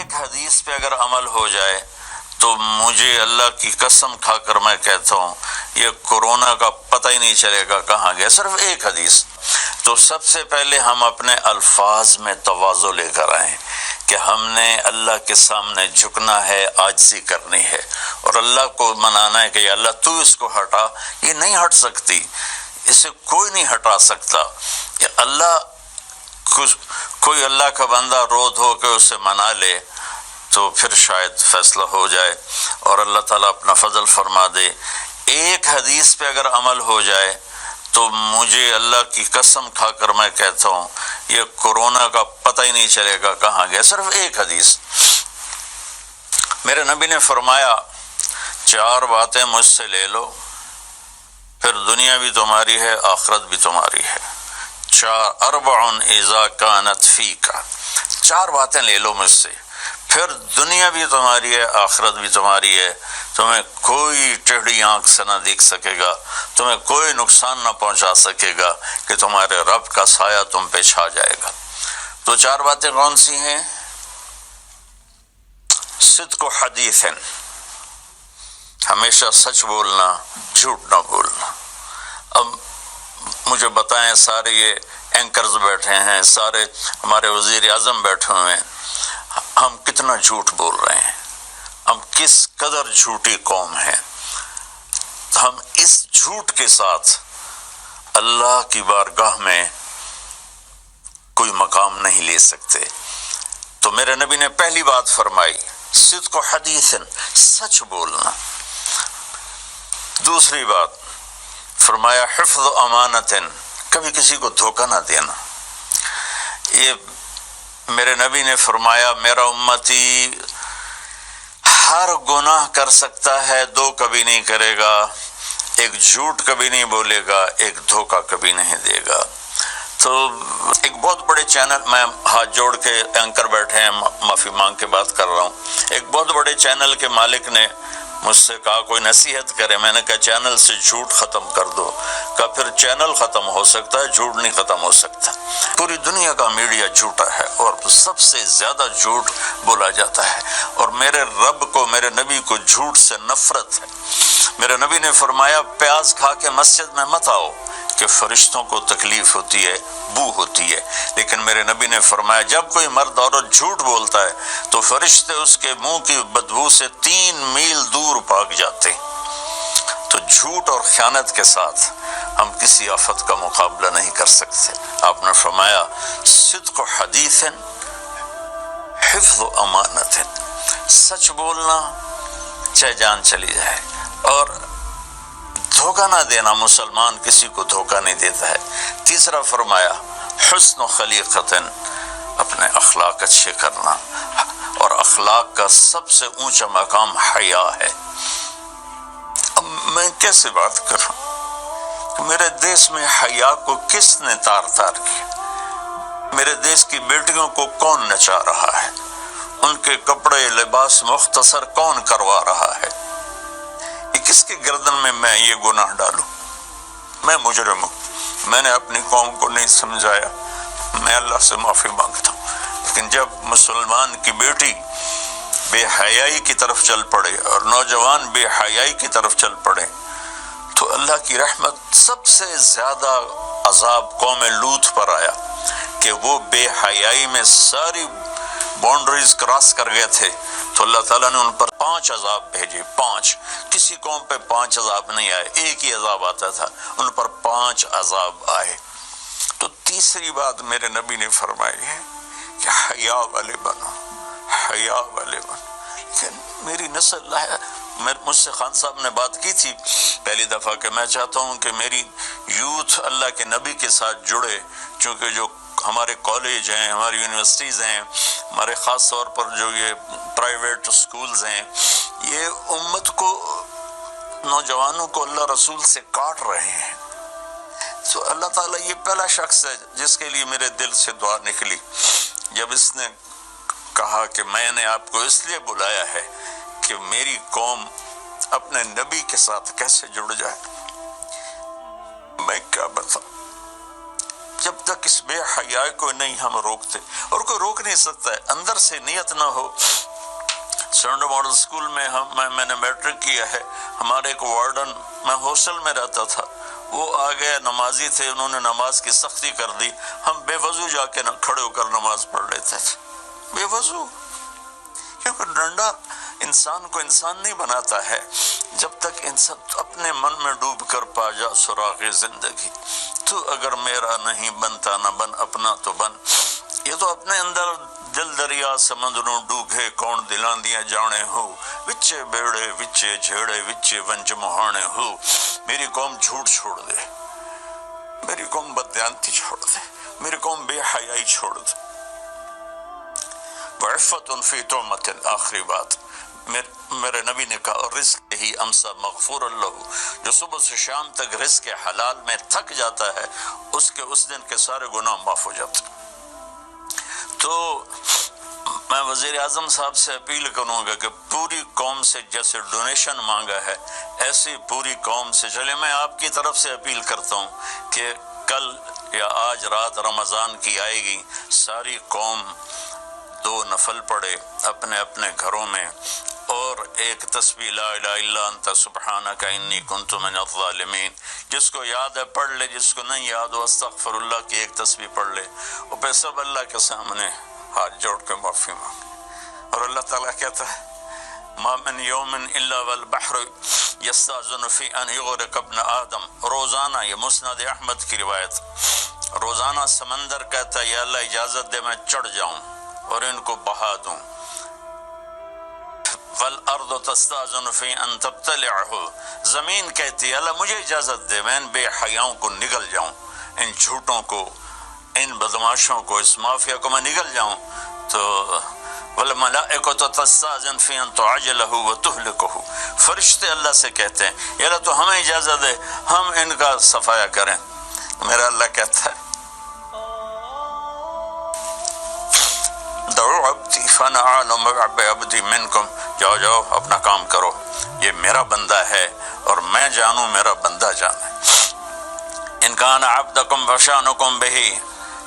ایک حدیث پہ اگر عمل ہو جائے تو مجھے اللہ کی قسم کھا کر میں کہتا ہوں یہ کورونا کا پتہ ہی نہیں چلے گا کہاں گیا، صرف ایک حدیث۔ تو سب سے پہلے ہم اپنے الفاظ میں تواضع لے کر آئیں کہ ہم نے اللہ کے سامنے جھکنا ہے، عاجزی کرنی ہے، اور اللہ کو منانا ہے کہ یا اللہ تو اس کو ہٹا، یہ نہیں ہٹ سکتی، اسے کوئی نہیں ہٹا سکتا۔ کہ اللہ کوئی اللہ کا بندہ رو دھو کے اسے منا لے تو پھر شاید فیصلہ ہو جائے اور اللہ تعالیٰ اپنا فضل فرما دے۔ ایک حدیث پہ اگر عمل ہو جائے تو مجھے اللہ کی قسم کھا کر میں کہتا ہوں یہ کورونا کا پتہ ہی نہیں چلے گا کہاں گیا، صرف ایک حدیث۔ میرے نبی نے فرمایا 4 باتیں مجھ سے لے لو، پھر دنیا بھی تمہاری ہے، آخرت بھی تمہاری ہے۔ 4 اذا کانت فیک، 4 باتیں لے لو مجھ سے، پھر دنیا بھی تمہاری ہے، آخرت بھی تمہاری ہے، تمہیں کوئی ٹیڑھی آنکھ سے نہ دیکھ سکے گا، تمہیں کوئی نقصان نہ پہنچا سکے گا کہ تمہارے رب کا سایہ تم پہ چھا جائے گا۔ تو 4 باتیں کون سی ہیں؟ صدق و حدیث، ہمیشہ سچ بولنا، جھوٹ نہ بولنا۔ اب مجھے بتائیں، سارے یہ اینکرز بیٹھے ہیں، سارے ہمارے وزیر اعظم بیٹھے ہوئے ہیں، ہم کتنا جھوٹ بول رہے ہیں، ہم کس قدر جھوٹی قوم ہیں۔ ہم اس جھوٹ کے ساتھ اللہ کی بارگاہ میں کوئی مقام نہیں لے سکتے۔ تو میرے نبی نے پہلی بات فرمائی صدق و حدیث، سچ بولنا۔ دوسری بات فرمایا حفظ امانت، کبھی کسی کو دھوکہ نہ دینا۔ یہ میرے نبی نے فرمایا میرا امتی ہر گناہ کر سکتا ہے، 2 کبھی نہیں کرے گا، ایک جھوٹ کبھی نہیں بولے گا، ایک دھوکہ کبھی نہیں دے گا۔ تو ایک بہت بڑے چینل، میں ہاتھ جوڑ کے اینکر بیٹھے ہیں، معافی مانگ کے بات کر رہا ہوں، ایک بہت بڑے چینل کے مالک نے مجھ سے کہا کوئی نصیحت کرے، میں نے کہا چینل سے جھوٹ ختم کر دو۔ کہا پھر چینل ختم ہو سکتا ہے، جھوٹ نہیں ختم ہو سکتا۔ پوری دنیا کا میڈیا جھوٹا ہے اور سب سے زیادہ جھوٹ بولا جاتا ہے، اور میرے رب کو، میرے نبی کو جھوٹ سے نفرت ہے۔ میرے نبی نے فرمایا پیاز کھا کے مسجد میں مت آؤ کہ فرشتوں کو تکلیف ہوتی ہے، بو ہوتی ہے، لیکن میرے نبی نے فرمایا جب کوئی مرد عورت جھوٹ بولتا ہے تو فرشتے اس کے منہ کی بدبو سے 3 میل دور بھاگ جاتے ہیں۔ تو جھوٹ اور خیانت کے ساتھ ہم کسی آفت کا مقابلہ نہیں کر سکتے۔ آپ نے فرمایا صدق و حدیث، حفظ و امانت، سچ بولنا چاہے جان چلی جائے، اور دھوکہ نہ دینا، مسلمان کسی کو دھوکہ نہیں دیتا ہے۔ تیسرا فرمایا حسن و خلیقت، اپنے اخلاق اچھے کرنا، اور اخلاق کا سب سے اونچا مقام حیا ہے۔ اب میں کیسے بات کروں کہ میرے دیش میں حیا کو کس نے تار کیا؟ میرے دیش کی بیٹیوں کو کون نچا رہا ہے؟ ان کے کپڑے لباس مختصر کون کروا رہا ہے؟ کس کے گردن میں یہ گناہ ڈالوں؟ میں مجرم ہوں، میں نے اپنی قوم کو نہیں سمجھایا، میں اللہ سے معافی مانگتا ہوں۔ لیکن جب مسلمان کی بیٹی بے حیائی کی طرف چل پڑے اور نوجوان بے حیائی کی طرف چل پڑے تو اللہ کی رحمت، سب سے زیادہ عذاب قوم لوط پر آیا کہ وہ بے حیائی میں ساری باؤنڈریز کراس کر گئے تھے، تو اللہ تعالیٰ نے ان پر 5 عذاب بھیجے۔ 5، کسی قوم پہ 5 عذاب نہیں آئے، ایک ہی عذاب آتا تھا، ان پر 5 عذاب آئے۔ تو تیسری بات میرے نبی نے فرمائی ہے کہ حیا والے بنو، حیا والے بنو۔ لیکن میری نسل ہے، مجھ سے خان صاحب نے بات کی تھی پہلی دفعہ کہ میں چاہتا ہوں کہ میری یوتھ اللہ کے نبی کے ساتھ جڑے، چونکہ جو ہمارے کالج ہیں، ہماری یونیورسٹیز ہیں، ہمارے خاص طور پر جو یہ پرائیویٹ سکولز ہیں، یہ امت کو، نوجوانوں کو اللہ رسول سے کاٹ رہے ہیں۔ تو اللہ تعالیٰ یہ پہلا شخص ہے جس کے لیے میرے دل سے دعا نکلی جب اس نے کہا کہ میں نے آپ کو اس لیے بلایا ہے کہ میری قوم اپنے نبی کے ساتھ کیسے جڑ جائے۔ میں کیا بتاؤں، جب تک اس بے حیائی کو نہیں ہم روکتے، اور کوئی روک نہیں سکتا ہے، اندر سے نیت نہ ہو سرنڈو ماڈل اسکول میں میں نے میٹرک کیا ہے. ہمارے ایک وارڈن، میں ہاسٹل میں رہتا تھا، وہ آ گئے، نمازی تھے، انہوں نے نماز کی سختی کر دی. ہم بے وضو جا کے کھڑے ہو کر نماز پڑھ لیتے تھے، بے وضو. کیونکہ ڈنڈا انسان کو انسان نہیں بناتا ہے جب تک انسان اپنے من میں ڈوب کر پا جا سراغ زندگی. تو اگر میرا نہیں بنتا نہ بن اپنا تو بن. یہ تو اپنے اندر دل دریا سمندروں ڈوگے کون دلاں دیاں جانے ہو، وچے بیڑے وچے جھیڑے وچے ونج مہانے ہو. میری قوم جھوٹ چھوڑ دے، میری قوم بددیانتی چھوڑ دے، میری قوم بے حیائی چھوڑ دے. وعفت فی تہمت، آخری بات میرے نبی نے کہا، رزق ہی امسا مغفور اللہ، جو صبح سے شام تک رزق حلال میں تھک جاتا ہے اس کے اس دن کے سارے گناہ معاف ہو جاتے. تو میں وزیر اعظم صاحب سے اپیل کروں گا کہ پوری قوم سے جیسے ڈونیشن مانگا ہے ایسی پوری قوم سے چلے. میں آپ کی طرف سے اپیل کرتا ہوں کہ کل یا آج رات رمضان کی آئے گی، ساری قوم 2 نفل پڑھے اپنے اپنے گھروں میں، اور ایک تسبیح لا الہ الا انت سبحانک انی کنت من الظالمین. جس کو یاد ہے پڑھ لے، جس کو نہیں یاد ہو استغفر اللہ کی ایک تسبیح پڑھ لے، اور پھر سب اللہ کے سامنے ہاتھ جوڑ کے معافی مانگے. اور اللہ تعالیٰ کہتا ہے ما من یوم الا والبحر یستاذن فی ان یغرق ابن آدم. روزانہ، یہ مسند احمد کی روایت، روزانہ سمندر کہتا ہے یا اللہ اجازت دے میں چڑھ جاؤں اور ان کو بہا دوں. والارض تستاذن فی ان تبتلعہ، زمین کہتی ہے اللہ مجھے اجازت دے میں ان بے حیاؤں کو نگل جاؤں، ان جھوٹوں کو، ان بدماشوں کو، اس مافیا کو میں نگل جاؤں. تو والملائکۃ تستاذن فی ان تعجلہ وتہلکہ، فرشتے اللہ سے کہتے ہیں یا اللہ تو ہمیں اجازت دے ہم ان کا صفایا کریں. میرا اللہ کہتا ہے دعو عبدی فانا اعلم بعبدی منکم، جاؤ جاؤ اپنا کام کرو، یہ میرا بندہ ہے اور میں جانوں میرا بندہ جانے. ان کان عبدکم فشانکم بہی،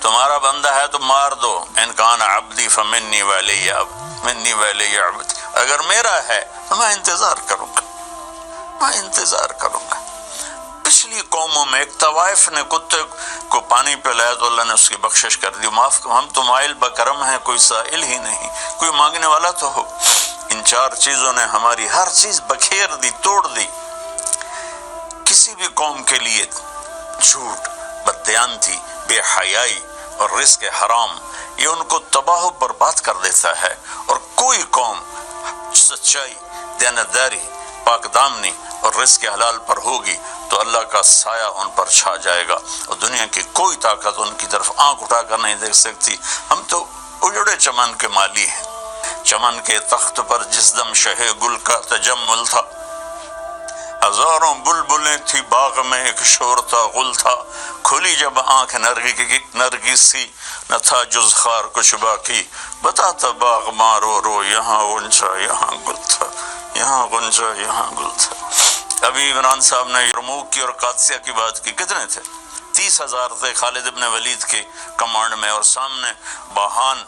تمہارا بندہ ہے تو مار دو. ان کان عبدی فمنی ولی منی ولی عبد، اگر میرا ہے تو میں انتظار کروں گا، میں انتظار کروں گا. پچھلی قوموں میں ایک طوائف نے کتے کو پانی پلایا تو اللہ نے اس کی بخشش کر دی، معاف. ہم تو مائل بکرم ہیں، کوئی سائل ہی نہیں، کوئی مانگنے والا تو ہو. ان 4 چیزوں نے ہماری ہر چیز بکھیر دی، توڑ دی. کسی بھی قوم کے لیے جھوٹ، بددیانتی، بے حیائی اور رزق حرام یہ ان کو تباہ و برباد کر دیتا ہے. اور کوئی قوم سچائی، دیانتداری، پاک دامنی اور رزق حلال پر ہوگی تو اللہ کا سایہ ان پر چھا جائے گا اور دنیا کی کوئی طاقت ان کی طرف آنکھ اٹھا کر نہیں دیکھ سکتی. ہم تو اجڑے چمن کے مالی ہیں. چمن کے تخت پر جس دم شہ گل کا تجمل تھا، ہزاروں بلبلیں تھی باغ میں ایک شور تھا غل تھا. کھلی جب آنکھ نرگس سی نہ تھا جز خار کچھ باقی. بتاتا باغ مارو رو یہاں غنچہ یہاں گل تھا، یہاں غنچہ یہاں گل تھا. ابھی عمران صاحب نے یرموک کی اور قادسیہ کی بات کی. کتنے تھے؟ 30,000 تھے خالد ابن ولید کے کمانڈ میں، اور سامنے باہان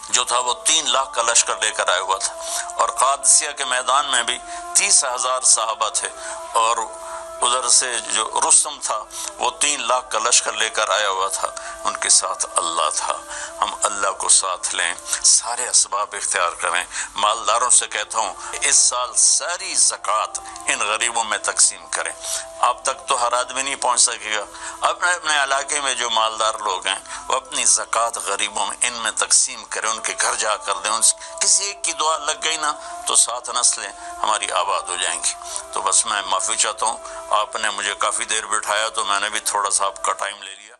جو تھا وہ 3 لاکھ کا لشکر لے کر آیا ہوا تھا. اور قادسیہ کے میدان میں بھی 30,000 صحابہ تھے، اور ادھر سے جو رستم تھا وہ 3 لاکھ کا لشکر لے کر آیا ہوا تھا. ان کے ساتھ اللہ تھا. ہم اللہ کو ساتھ لیں، سارے اسباب اختیار کریں. مالداروں سے کہتا ہوں اس سال ساری زکوٰۃ ان غریبوں میں تقسیم کریں. آپ تک تو ہر آدمی نہیں پہنچ سکے گا. اپنے اپنے علاقے میں جو مالدار لوگ ہیں وہ اپنی زکوٰۃ غریبوں میں ان میں تقسیم کریں، ان کے گھر جا کر دیں. کسی ایک کی دعا لگ گئی نا تو 7 نسلیں ہماری آباد ہو جائیں گی. تو بس میں معافی چاہتا ہوں، آپ نے مجھے کافی دیر بٹھایا تو میں نے بھی تھوڑا سا آپ کا ٹائم لے لیا.